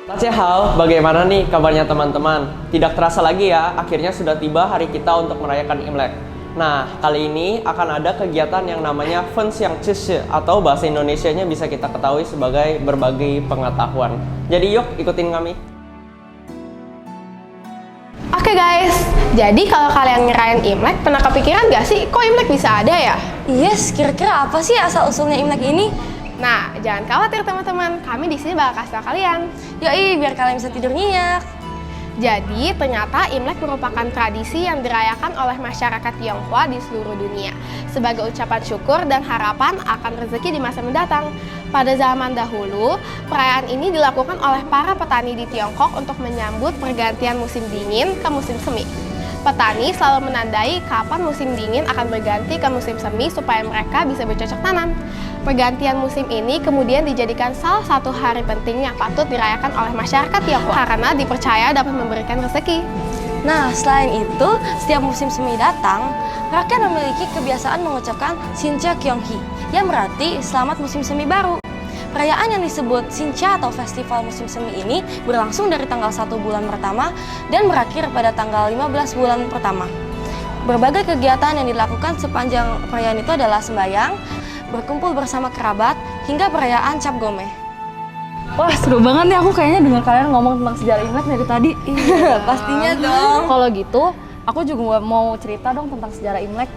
Hao, bagaimana nih kabarnya teman-teman? Tidak terasa lagi ya, akhirnya sudah tiba hari kita untuk merayakan Imlek. Nah, kali ini akan ada kegiatan yang namanya Fenxiang Cisi atau bahasa Indonesianya bisa kita ketahui sebagai berbagi pengetahuan. Jadi yuk ikutin kami. Oke guys, jadi kalau kalian ngerayain Imlek, pernah kepikiran gak sih kok Imlek bisa ada ya? Yes, kira-kira apa sih asal-usulnya Imlek ini? Nah, jangan khawatir teman-teman, kami di sini bakal kasih tau kalian. Yoi, biar kalian bisa tidur nyenyak. Jadi, ternyata Imlek merupakan tradisi yang dirayakan oleh masyarakat Tionghoa di seluruh dunia sebagai ucapan syukur dan harapan akan rezeki di masa mendatang. Pada zaman dahulu, perayaan ini dilakukan oleh para petani di Tiongkok untuk menyambut pergantian musim dingin ke musim semi. Petani selalu menandai kapan musim dingin akan berganti ke musim semi supaya mereka bisa bercocok tanam. Pergantian musim ini kemudian dijadikan salah satu hari penting yang patut dirayakan oleh masyarakat Tionghoa karena dipercaya dapat memberikan rezeki. Nah, selain itu, setiap musim semi datang, rakyat memiliki kebiasaan mengucapkan Xinjia Kyonghi, yang berarti selamat musim semi baru. Perayaan yang disebut Xinjia atau Festival Musim Semi ini berlangsung dari tanggal 1 bulan pertama dan berakhir pada tanggal 15 bulan pertama. Berbagai kegiatan yang dilakukan sepanjang perayaan itu adalah sembahyang, berkumpul bersama kerabat, hingga perayaan Cap Gomeh. Wah, seru banget nih, aku kayaknya dengar kalian ngomong tentang sejarah Imlek dari tadi. Iya, pastinya dong. Kalau gitu, aku juga mau cerita dong tentang sejarah Imlek.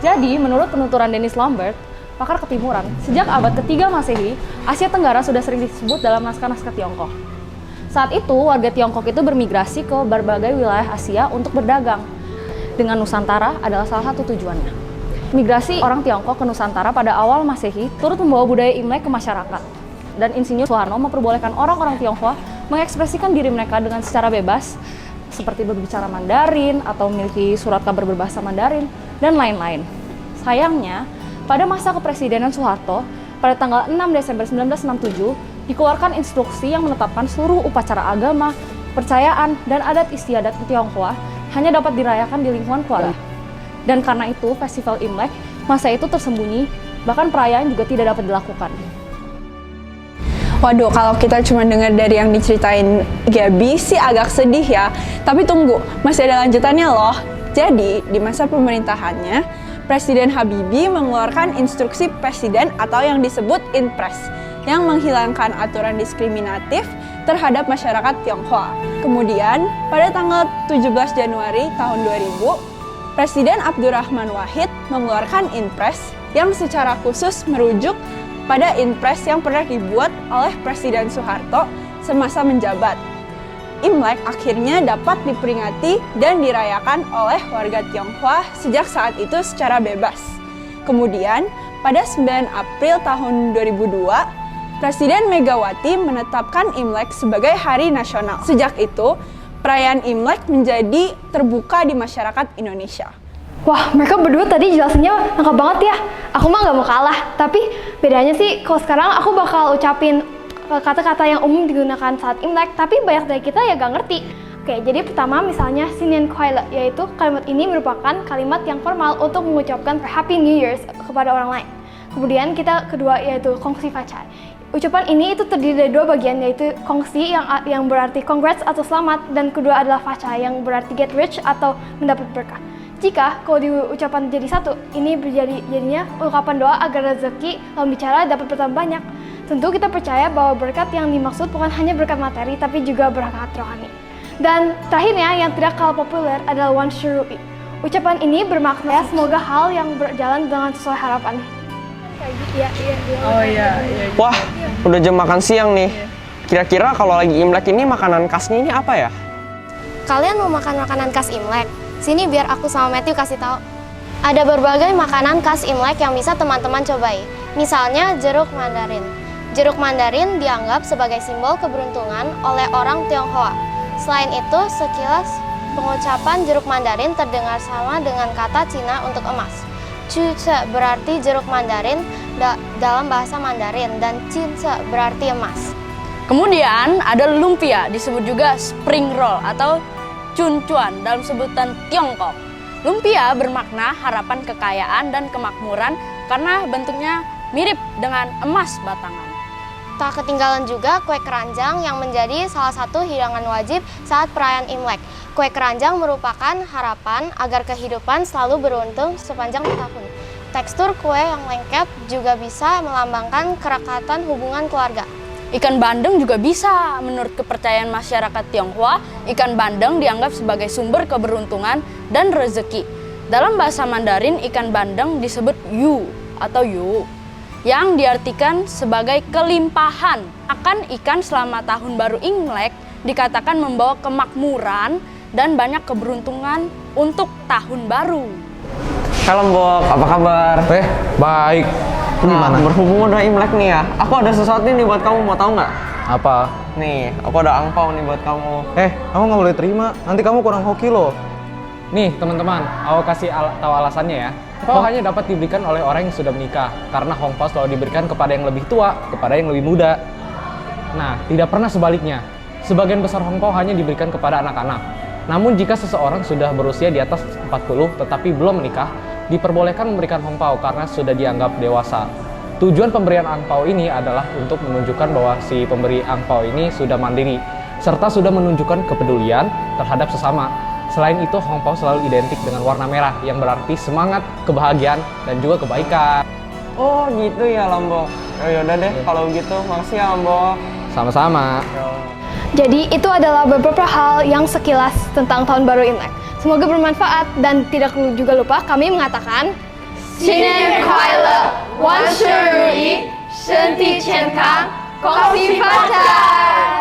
Jadi, menurut penuturan Dennis Lambert, pakar ketimuran, sejak abad ketiga Masehi, Asia Tenggara sudah sering disebut dalam naskah-naskah Tiongkok. Saat itu, warga Tiongkok itu bermigrasi ke berbagai wilayah Asia untuk berdagang. Dengan Nusantara adalah salah satu tujuannya. Migrasi orang Tiongkok ke Nusantara pada awal Masehi turut membawa budaya Imlek ke masyarakat. Dan Insinyur Soeharto memperbolehkan orang-orang Tionghoa mengekspresikan diri mereka dengan secara bebas, seperti berbicara Mandarin atau memiliki surat kabar berbahasa Mandarin, dan lain-lain. Sayangnya, pada masa kepresidenan Soeharto, pada tanggal 6 Desember 1967, dikeluarkan instruksi yang menetapkan seluruh upacara agama, kepercayaan, dan adat istiadat Tionghoa hanya dapat dirayakan di lingkungan keluarga. Dan karena itu, festival Imlek masa itu tersembunyi, bahkan perayaan juga tidak dapat dilakukan. Waduh, kalau kita cuma dengar dari yang diceritain Gaby sih agak sedih ya. Tapi tunggu, masih ada lanjutannya loh. Jadi, di masa pemerintahannya, Presiden Habibie mengeluarkan instruksi presiden atau yang disebut Inpres yang menghilangkan aturan diskriminatif terhadap masyarakat Tionghoa. Kemudian, pada tanggal 17 Januari tahun 2000, Presiden Abdurrahman Wahid mengeluarkan Inpres yang secara khusus merujuk pada Inpres yang pernah dibuat oleh Presiden Soeharto semasa menjabat. Imlek akhirnya dapat diperingati dan dirayakan oleh warga Tionghoa sejak saat itu secara bebas. Kemudian, pada 9 April tahun 2002, Presiden Megawati menetapkan Imlek sebagai hari nasional. Sejak itu, perayaan Imlek menjadi terbuka di masyarakat Indonesia. Wah, mereka berdua tadi jelasinnya lengkap banget ya. Aku mah gak mau kalah, tapi bedanya sih kalau sekarang aku bakal ucapin kata-kata yang umum digunakan saat Imlek, tapi banyak dari kita ya gak ngerti. Oke, jadi pertama misalnya Sinin Kuaile, yaitu kalimat ini merupakan kalimat yang formal untuk mengucapkan Happy New Year's kepada orang lain. Kemudian kita kedua yaitu Kongsi Facai. Ucapan ini itu terdiri dari dua bagian, yaitu Kongsi yang berarti congrats atau selamat, dan kedua adalah Facai yang berarti get rich atau mendapat berkah. Jika kalau diucapkan jadi satu, ini jadinya ungkapan doa agar rezeki lawan bicara dapat bertambah banyak. Tentu kita percaya bahwa berkat yang dimaksud bukan hanya berkat materi, tapi juga berkat rohani. Dan terakhirnya yang tidak kalah populer adalah Wan Shuru'i. Ucapan ini bermakna semoga hal yang berjalan dengan sesuai harapan. Wah, udah jam makan siang nih. Kira-kira kalau lagi Imlek ini makanan khasnya ini apa ya? Kalian mau makan makanan khas Imlek? Sini biar aku sama Matthew kasih tahu. Ada berbagai makanan khas Imlek yang bisa teman-teman cobai. Misalnya jeruk mandarin. Jeruk mandarin dianggap sebagai simbol keberuntungan oleh orang Tionghoa. Selain itu, sekilas pengucapan jeruk mandarin terdengar sama dengan kata Cina untuk emas. Cuce berarti jeruk mandarin dalam bahasa Mandarin dan cince berarti emas. Kemudian ada lumpia, disebut juga spring roll atau cuncuan dalam sebutan Tiongkok. Lumpia bermakna harapan kekayaan dan kemakmuran karena bentuknya mirip dengan emas batangan. Tak ketinggalan juga kue keranjang yang menjadi salah satu hidangan wajib saat perayaan Imlek. Kue keranjang merupakan harapan agar kehidupan selalu beruntung sepanjang tahun. Tekstur kue yang lengket juga bisa melambangkan kerekatan hubungan keluarga. Ikan bandeng juga bisa. Menurut kepercayaan masyarakat Tionghoa, ikan bandeng dianggap sebagai sumber keberuntungan dan rezeki. Dalam bahasa Mandarin, ikan bandeng disebut yu atau yu, yang diartikan sebagai kelimpahan. Makan ikan selama tahun baru Imlek dikatakan membawa kemakmuran dan banyak keberuntungan untuk tahun baru. Halo Mbok, apa kabar? Baik. Nah, berhubung udah Imlek nih ya, aku ada sesuatu nih buat kamu, mau tahu nggak? Apa? Nih, aku ada angpau nih buat kamu. Kamu nggak boleh terima, nanti kamu kurang hoki loh. Nih teman-teman, aku kasih tahu alasannya ya. Hongpao hanya dapat diberikan oleh orang yang sudah menikah, karena Hongpao selalu diberikan kepada yang lebih tua, kepada yang lebih muda. Nah, tidak pernah sebaliknya. Sebagian besar Hongpao hanya diberikan kepada anak-anak. Namun jika seseorang sudah berusia di atas 40 tetapi belum menikah, diperbolehkan memberikan Hongpao karena sudah dianggap dewasa. Tujuan pemberian angpau ini adalah untuk menunjukkan bahwa si pemberi angpau ini sudah mandiri, serta sudah menunjukkan kepedulian terhadap sesama. Selain itu, Hongpao selalu identik dengan warna merah yang berarti semangat, kebahagiaan, dan juga kebaikan. Oh gitu ya Lombok. Yaudah deh kalau gitu, makasih ya Lombok. Sama-sama. Jadi itu adalah beberapa hal yang sekilas tentang Tahun Baru Imlek. Semoga bermanfaat dan tidak juga lupa kami mengatakan Sinen Kuai Wan Shi Ri Shen Ti Qian Kang Gong Xi Fa Cai.